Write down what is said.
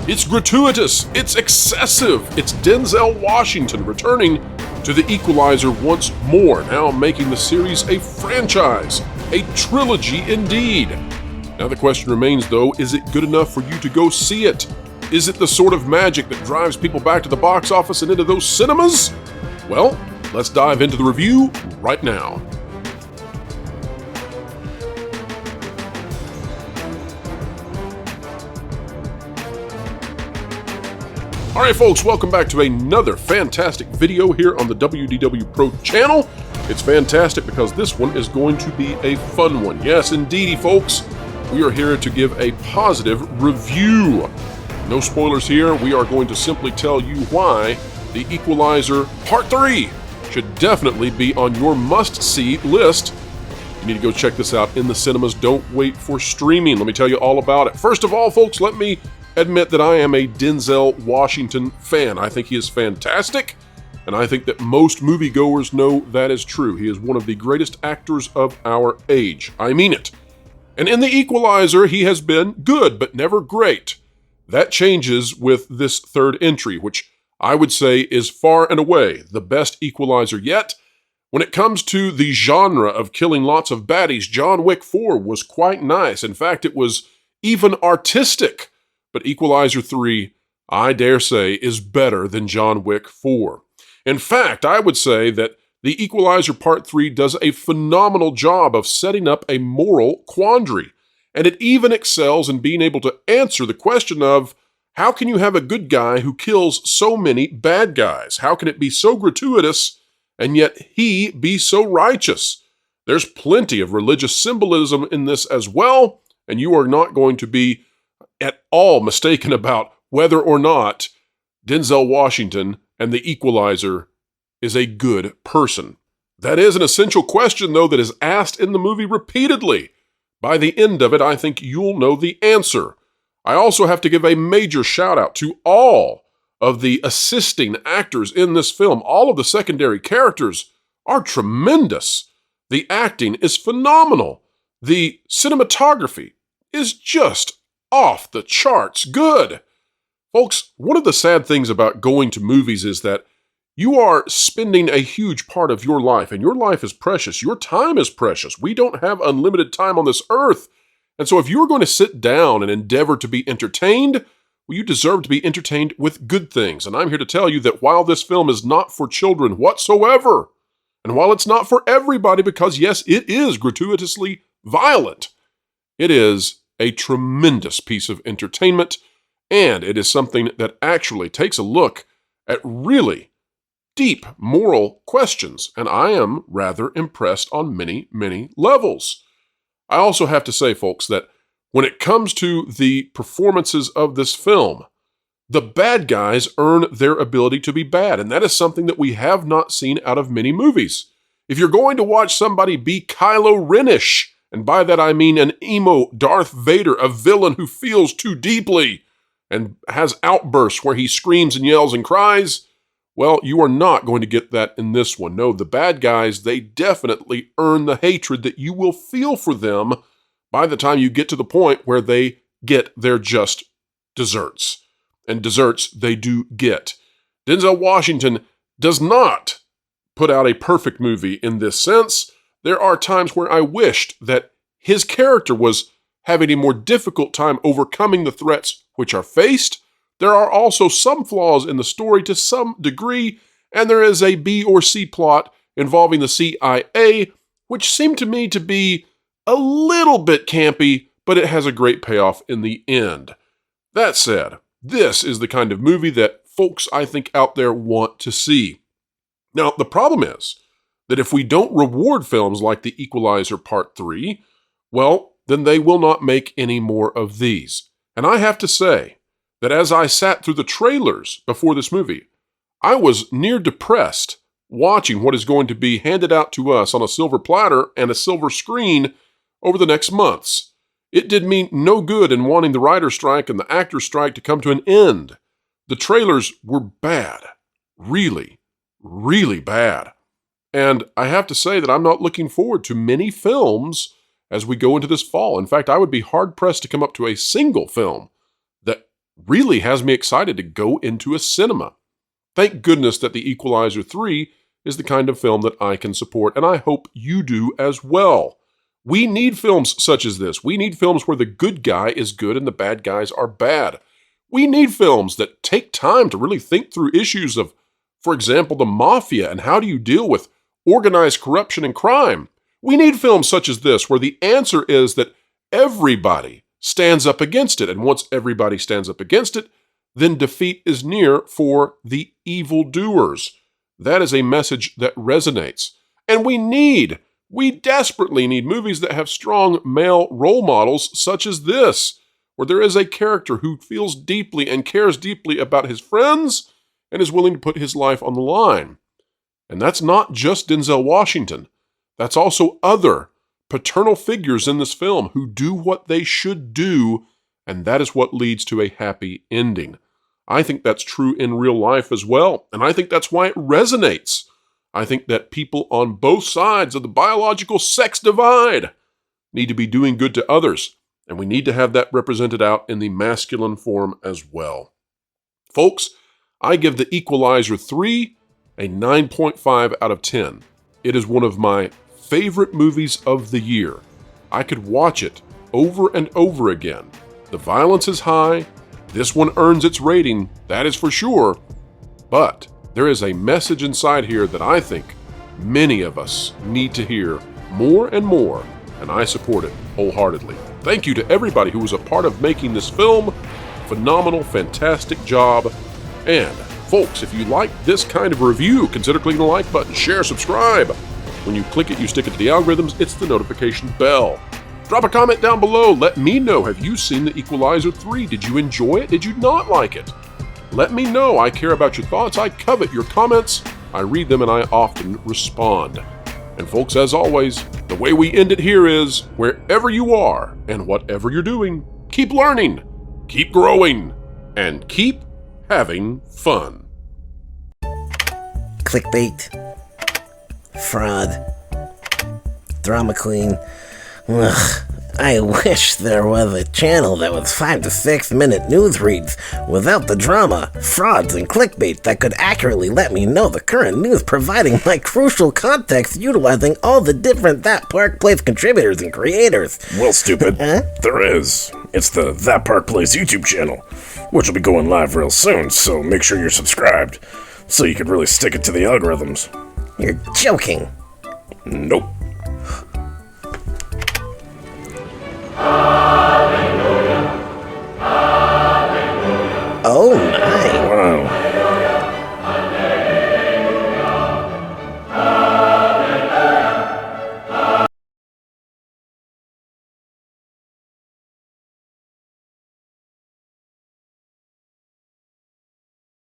It's gratuitous, it's excessive. It's Denzel Washington returning to the Equalizer once more, now making the series a franchise, a trilogy indeed. Now the question remains though, is it good enough for you to go see it? Is it the sort of magic that drives people back to the box office and into those cinemas? Well, let's dive into the review right now. Alright folks, welcome back to another fantastic video here on the WDW Pro channel. It's fantastic because this one is going to be a fun one. Yes, indeedy folks, we are here to give a positive review. No spoilers here, we are going to simply tell you why The Equalizer Part 3 should definitely be on your must-see list. You need to go check this out in the cinemas. Don't wait for streaming. Let me tell you all about it. First of all, folks, let me admit that I am a Denzel Washington fan. I think he is fantastic, and I think that most moviegoers know that is true. He is one of the greatest actors of our age. I mean it. And in The Equalizer, he has been good, but never great. That changes with this third entry, which I would say is far and away the best Equalizer yet. When it comes to the genre of killing lots of baddies, John Wick 4 was quite nice. In fact, it was even artistic. But Equalizer 3, I dare say, is better than John Wick 4. In fact, I would say that The Equalizer Part 3 does a phenomenal job of setting up a moral quandary. And it even excels in being able to answer the question of, how can you have a good guy who kills so many bad guys? How can it be so gratuitous and yet he be so righteous? There's plenty of religious symbolism in this as well, and you are not going to be at all mistaken about whether or not Denzel Washington and The Equalizer is a good person. That is an essential question, though, that is asked in the movie repeatedly. By the end of it, I think you'll know the answer. I also have to give a major shout out to all of the assisting actors in this film. All of the secondary characters are tremendous. The acting is phenomenal. The cinematography is just off the charts good. Folks, one of the sad things about going to movies is that you are spending a huge part of your life, and your life is precious. Your time is precious. We don't have unlimited time on this earth. And so if you're going to sit down and endeavor to be entertained, well, you deserve to be entertained with good things. And I'm here to tell you that while this film is not for children whatsoever, and while it's not for everybody, because yes, it is gratuitously violent, it is a tremendous piece of entertainment, and it is something that actually takes a look at really deep moral questions, and I am rather impressed on many, many levels. I also have to say, folks, that when it comes to the performances of this film, the bad guys earn their ability to be bad, and that is something that we have not seen out of many movies. If you're going to watch somebody be Kylo Ren-ish, and by that I mean an emo Darth Vader, a villain who feels too deeply and has outbursts where he screams and yells and cries, well, you are not going to get that in this one. No, the bad guys, they definitely earn the hatred that you will feel for them by the time you get to the point where they get their just desserts. And desserts they do get. Denzel Washington does not put out a perfect movie in this sense. There are times where I wished that his character was having a more difficult time overcoming the threats which are faced. There are also some flaws in the story to some degree, and there is a B or C plot involving the CIA, which seemed to me to be a little bit campy, but it has a great payoff in the end. That said, this is the kind of movie that folks, I think, out there want to see. Now, the problem is that if we don't reward films like The Equalizer Part 3, well, then they will not make any more of these. And I have to say that as I sat through the trailers before this movie, I was near depressed watching what is going to be handed out to us on a silver platter and a silver screen over the next months. It did me no good in wanting the writer's strike and the actor's strike to come to an end. The trailers were bad. Really, really bad. And I have to say that I'm not looking forward to many films as we go into this fall. In fact, I would be hard-pressed to come up to a single film that really has me excited to go into a cinema. Thank goodness that The Equalizer 3 is the kind of film that I can support, and I hope you do as well. We need films such as this. We need films where the good guy is good and the bad guys are bad. We need films that take time to really think through issues of, for example, the mafia and how do you deal with organized corruption and crime. We need films such as this where the answer is that everybody stands up against it, and once everybody stands up against it, then defeat is near for the evildoers. That is a message that resonates. And we desperately need movies that have strong male role models such as this, where there is a character who feels deeply and cares deeply about his friends and is willing to put his life on the line. And that's not just Denzel Washington. That's also other paternal figures in this film who do what they should do, and that is what leads to a happy ending. I think that's true in real life as well, and I think that's why it resonates. I think that people on both sides of the biological sex divide need to be doing good to others, and we need to have that represented out in the masculine form as well. Folks, I give The Equalizer 3 a 9.5 out of 10. It is one of my favorite movies of the year. I could watch it over and over again. The violence is high. This one earns its rating, that is for sure. But there is a message inside here that I think many of us need to hear more and more, and I support it wholeheartedly. Thank you to everybody who was a part of making this film. Phenomenal, fantastic job. And folks, if you like this kind of review, consider clicking the like button, share, subscribe. When you click it, you stick it to the algorithms. It's the notification bell. Drop a comment down below. Let me know, have you seen The Equalizer 3? Did you enjoy it? Did you not like it? Let me know. I care about your thoughts. I covet your comments. I read them and I often respond. And folks, as always, the way we end it here is, wherever you are and whatever you're doing, keep learning, keep growing, and keep having fun. Clickbait. Fraud. Drama queen. Ugh, I wish there was a channel that was 5 to 6 minute news reads without the drama, frauds, and clickbait that could accurately let me know the current news, providing my crucial context utilizing all the different That Park Place contributors and creators. Well, stupid. There is. It's the That Park Place YouTube channel, which will be going live real soon, so make sure you're subscribed so you can really stick it to the algorithms. You're joking. Nope. Oh, nice.